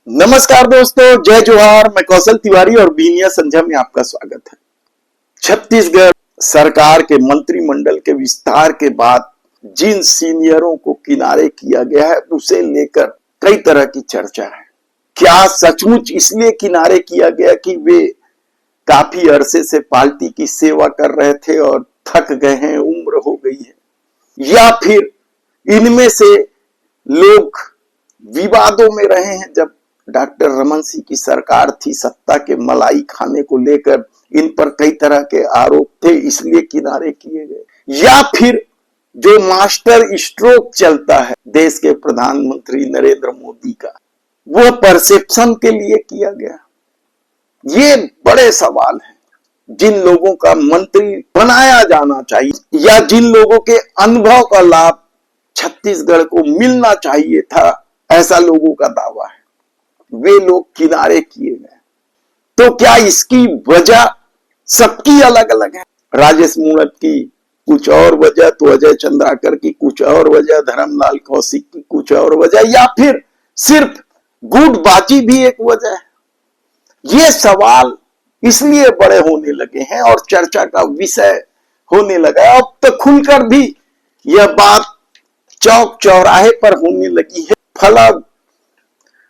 नमस्कार दोस्तों, जय जोहार। मैं कौशल तिवारी और बीनिया संध्या में आपका स्वागत है। छत्तीसगढ़ सरकार के मंत्रिमंडल के विस्तार के बाद जिन सीनियरों को किनारे किया गया है उसे लेकर कई तरह की चर्चा है। क्या सचमुच इसलिए किनारे किया गया कि वे काफी अरसे से पार्टी की सेवा कर रहे थे और थक गए हैं, उम्र हो गई है, या फिर इनमें से लोग विवादों में रहे हैं? जब डॉक्टर रमन सिंह की सरकार थी, सत्ता के मलाई खाने को लेकर इन पर कई तरह के आरोप थे, इसलिए किनारे किए गए। या फिर जो मास्टर स्ट्रोक चलता है देश के प्रधानमंत्री नरेंद्र मोदी का, वो परसेप्शन के लिए किया गया। ये बड़े सवाल हैं। जिन लोगों का मंत्री बनाया जाना चाहिए या जिन लोगों के अनुभव का लाभ छत्तीसगढ़ को मिलना चाहिए था, ऐसा लोगों का दावा है, वे लोग किनारे किए गए। तो क्या इसकी वजह सबकी अलग अलग है? राजेश मूणत की कुछ और वजह, तो अजय चंद्राकर की कुछ और वजह, धर्मलाल कौशिक की कुछ और वजह, या फिर सिर्फ गुटबाजी भी एक वजह है? ये सवाल इसलिए बड़े होने लगे हैं और चर्चा का विषय होने लगा है। अब तो खुलकर भी यह बात चौक चौराहे पर होने लगी है, फला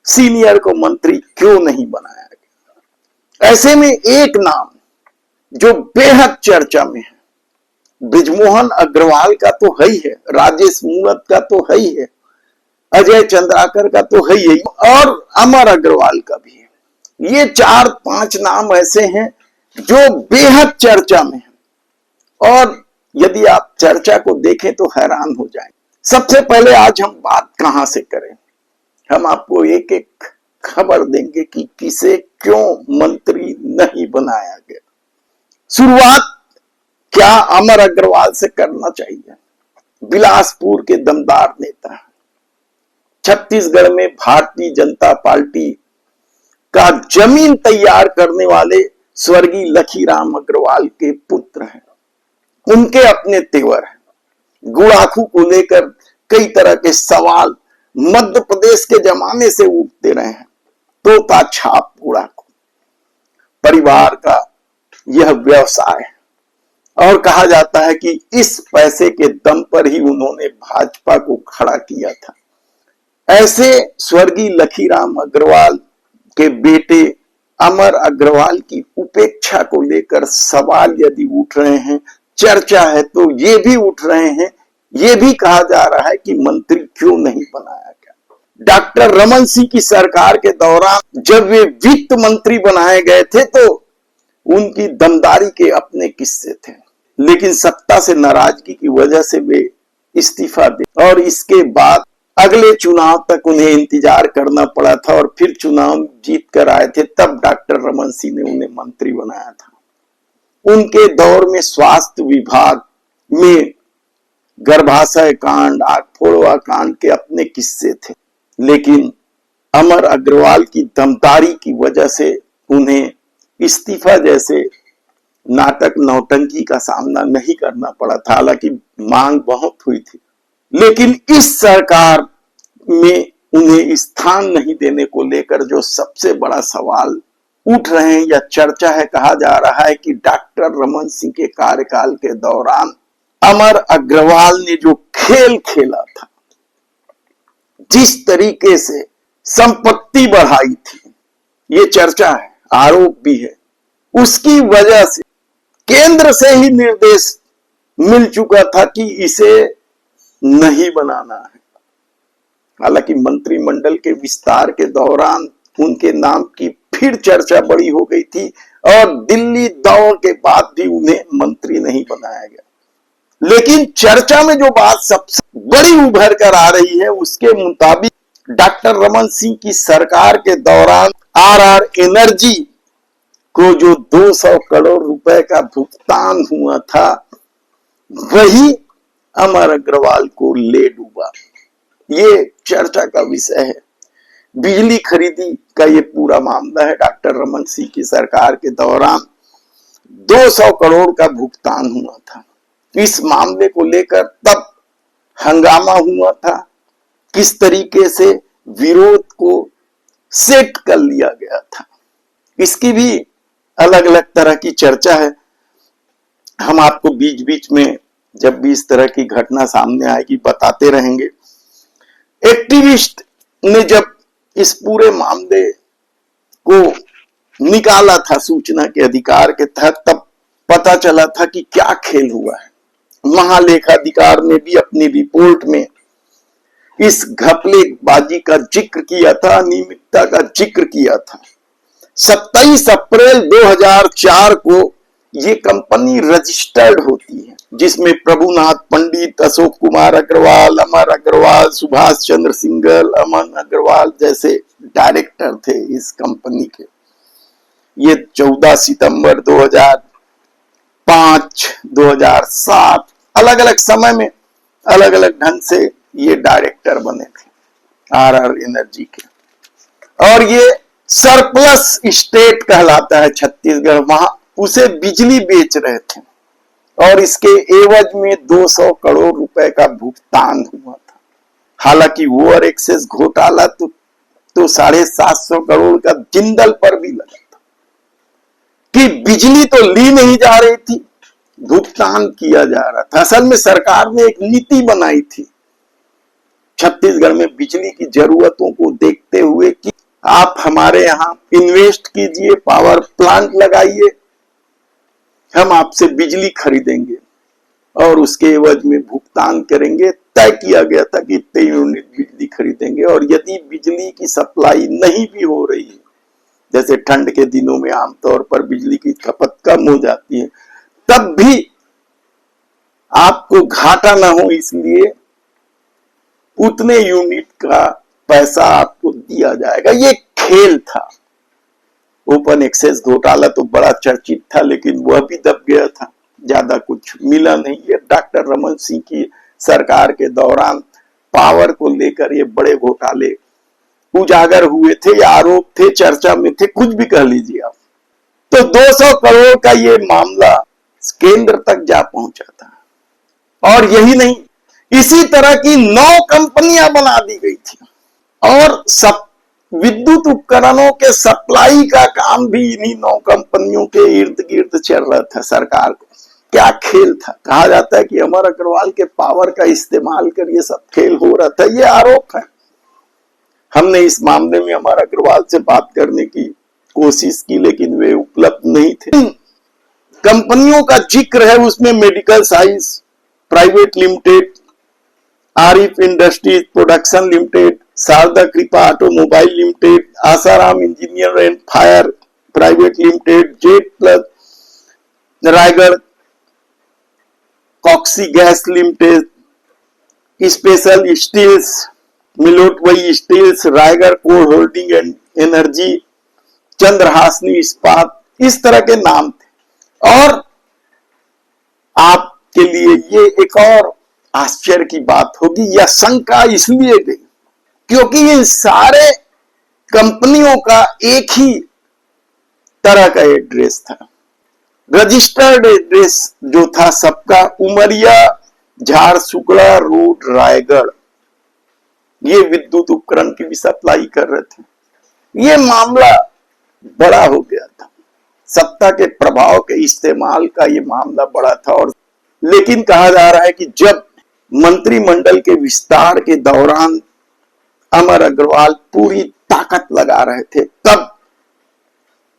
सीनियर को मंत्री क्यों नहीं बनाया गया। ऐसे में एक नाम जो बेहद चर्चा में है, बृजमोहन अग्रवाल का तो है ही है, राजेश मूणत का तो है ही है, अजय चंद्राकर का तो है ही, और अमर अग्रवाल का भी है। ये 4-5 नाम ऐसे हैं जो बेहद चर्चा में है, और यदि आप चर्चा को देखें तो हैरान हो जाएं। सबसे पहले आज हम बात कहां से करें? हम आपको एक एक खबर देंगे कि किसे क्यों मंत्री नहीं बनाया गया। शुरुआत क्या अमर अग्रवाल से करना चाहिए। बिलासपुर के दमदार नेता, छत्तीसगढ़ में भारतीय जनता पार्टी का जमीन तैयार करने वाले स्वर्गीय लखीराम अग्रवाल के पुत्र हैं। उनके अपने तेवर हैं। गुड़ाखू को लेकर कई तरह के सवाल मध्य प्रदेश के जमाने से उठते रहे हैं। तोता छाप गुड़ाखू परिवार का यह व्यवसाय है और कहा जाता है कि इस पैसे के दम पर ही उन्होंने भाजपा को खड़ा किया था। ऐसे स्वर्गीय लखीराम अग्रवाल के बेटे अमर अग्रवाल की उपेक्षा को लेकर सवाल यदि उठ रहे हैं, चर्चा है, तो ये भी उठ रहे हैं, ये भी कहा जा रहा है कि मंत्री क्यों नहीं बनाया गया। डॉक्टर रमन सिंह की सरकार के दौरान जब वे वित्त मंत्री बनाए गए थे तो उनकी दमदारी के अपने किस्से थे, लेकिन सत्ता से नाराजगी की वजह से वे इस्तीफा दे और इसके बाद अगले चुनाव तक उन्हें इंतजार करना पड़ा था, और फिर चुनाव जीत कर आए थे, तब डॉक्टर रमन सिंह ने उन्हें मंत्री बनाया था। उनके दौर में स्वास्थ्य विभाग में गर्भाशय कांड, आग फोड़वा कांड के अपने किस्से थे, लेकिन अमर अग्रवाल की दमदारी की वजह से उन्हें इस्तीफा जैसे नाटक नौटंकी का सामना नहीं करना पड़ा था। हालांकि मांग बहुत हुई थी, लेकिन इस सरकार में उन्हें स्थान नहीं देने को लेकर जो सबसे बड़ा सवाल उठ रहे हैं या चर्चा है, कहा जा रहा है कि डॉक्टर रमन सिंह के कार्यकाल के दौरान अमर अग्रवाल ने जो खेल खेला था, जिस तरीके से संपत्ति बढ़ाई थी, ये चर्चा है, आरोप भी है, उसकी वजह से केंद्र से ही निर्देश मिल चुका था कि इसे नहीं बनाना है। हालांकि मंत्रिमंडल के विस्तार के दौरान उनके नाम की फिर चर्चा बड़ी हो गई थी और दिल्ली दौड़ के बाद भी उन्हें मंत्री नहीं बनाया गया। लेकिन चर्चा में जो बात सबसे बड़ी उभर कर आ रही है, उसके मुताबिक डॉक्टर रमन सिंह की सरकार के दौरान आरआर एनर्जी को जो 200 करोड़ रुपए का भुगतान हुआ था, वही अमर अग्रवाल को ले डूबा। ये चर्चा का विषय है। बिजली खरीदी का ये पूरा मामला है। डॉक्टर रमन सिंह की सरकार के दौरान 200 करोड़ का भुगतान हुआ था। इस मामले को लेकर तब हंगामा हुआ था, किस तरीके से विरोध को सेट कर लिया गया था। इसकी भी अलग अलग तरह की चर्चा है। हम आपको बीच बीच में जब भी इस तरह की घटना सामने आएगी बताते रहेंगे। एक्टिविस्ट ने जब इस पूरे मामले को निकाला था सूचना के अधिकार के तहत, तब पता चला था कि क्या खेल हुआ है। महालेखाधिकार ने भी अपनी रिपोर्ट में इस घपलेबाजी का जिक्र किया था, अनियमितता का जिक्र किया था। 27 अप्रैल 2004 को ये कंपनी रजिस्टर्ड होती है, जिसमें प्रभुनाथ पंडित, अशोक कुमार अग्रवाल, अमर अग्रवाल, सुभाष चंद्र सिंघल, अमन अग्रवाल जैसे डायरेक्टर थे इस कंपनी के। ये 14 सितंबर 2005, 2007 अलग अलग समय में अलग अलग ढंग से ये डायरेक्टर बने थे आरआर एनर्जी के। और ये सरप्लस स्टेट कहलाता है छत्तीसगढ़, वहां उसे बिजली बेच रहे थे और इसके एवज में 200 करोड़ रुपए का भुगतान हुआ था। हालांकि ओवर एक्सेस घोटाला तो 750 करोड़ का जिंदल पर भी लगा था कि बिजली तो ली नहीं जा रही थी, भुगतान किया जा रहा था। असल में सरकार ने एक नीति बनाई थी छत्तीसगढ़ में बिजली की जरूरतों को देखते हुए कि आप हमारे यहां इन्वेस्ट कीजिए, पावर प्लांट लगाइए, हम आपसे बिजली खरीदेंगे और उसके एवज में भुगतान करेंगे। तय किया गया था कि इतने यूनिट बिजली खरीदेंगे और यदि बिजली की सप्लाई नहीं भी हो रही है, जैसे ठंड के दिनों में आमतौर पर बिजली की खपत कम हो जाती है, तब भी आपको घाटा ना हो इसलिए उतने यूनिट का पैसा आपको दिया जाएगा। ये खेल था। ओपन एक्सेस घोटाला तो बड़ा चर्चित था, लेकिन वह भी दब गया था, ज्यादा कुछ मिला नहीं है। डॉक्टर रमन सिंह की सरकार के दौरान पावर को लेकर ये बड़े घोटाले उजागर हुए थे या आरोप थे, चर्चा में थे, कुछ भी कह लीजिए आप। तो 200 करोड़ का ये मामला केंद्र तक जा पहुंचा था। और यही नहीं, इसी तरह की 9 कंपनियां बना दी गई थी और सब विद्युत उपकरणों के सप्लाई का काम भी इन्हीं 9 कंपनियों के इर्द गिर्द चल रहा था। सरकार को क्या खेल था। कहा जाता है कि अमर अग्रवाल के पावर का इस्तेमाल कर ये सब खेल हो रहा था, ये आरोप है। हमने इस मामले में अमर अग्रवाल से बात करने की कोशिश की, लेकिन वे उपलब्ध नहीं थे। कंपनियों का जिक्र है उसमें medical science private limited, Arif industries production limited, Sharda Kripa automobile limited, Asaram engineer and fire private limited, jet plus Raigarh कॉक्सी गैस लिमिटेड, स्पेशल स्टील्स मिलोटवई steels, Raigarh coal holding and energy, Chandrahasini Ispat, इस तरह के नाम थे। और आपके लिए ये एक और आश्चर्य की बात होगी, यह शंका इसलिए गई क्योंकि इन सारे कंपनियों का एक ही तरह का एड्रेस था। रजिस्टर्ड एड्रेस जो था सबका उमरिया झारसुगड़ा रोड रायगढ़। ये विद्युत उपकरण की भी सप्लाई कर रहे थे। ये मामला बड़ा हो गया था, सत्ता के प्रभाव के इस्तेमाल का ये मामला बड़ा था। और लेकिन कहा जा रहा है कि जब मंत्रिमंडल के विस्तार के दौरान अमर अग्रवाल पूरी ताकत लगा रहे थे, तब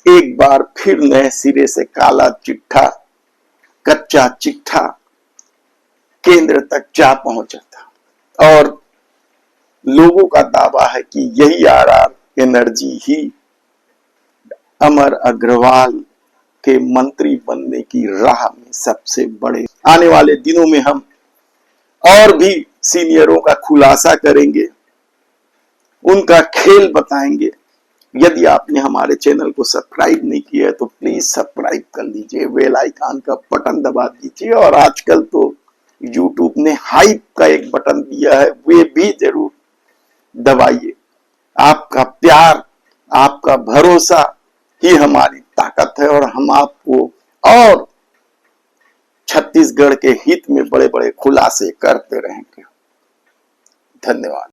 एक बार फिर नए सिरे से काला चिट्ठा, कच्चा चिट्ठा केंद्र तक जा पहुंचा था। और लोगों का दावा है कि यही आरआर एनर्जी ही अमर अग्रवाल के मंत्री बनने की राह में सबसे बड़े। आने वाले दिनों में हम और भी सीनियरों का खुलासा करेंगे, उनका खेल बताएंगे। यदि आपने हमारे चैनल को सब्सक्राइब नहीं किया है तो प्लीज सब्सक्राइब कर लीजिए, बेल आइकन का बटन दबा दीजिए। और आजकल तो यूट्यूब ने हाइप का एक बटन दिया है, वे भी जरूर दबाइए। आपका प्यार, आपका भरोसा ही हमारी ताकत है और हम आपको और छत्तीसगढ़ के हित में बड़े बड़े खुलासे करते रहेंगे। धन्यवाद।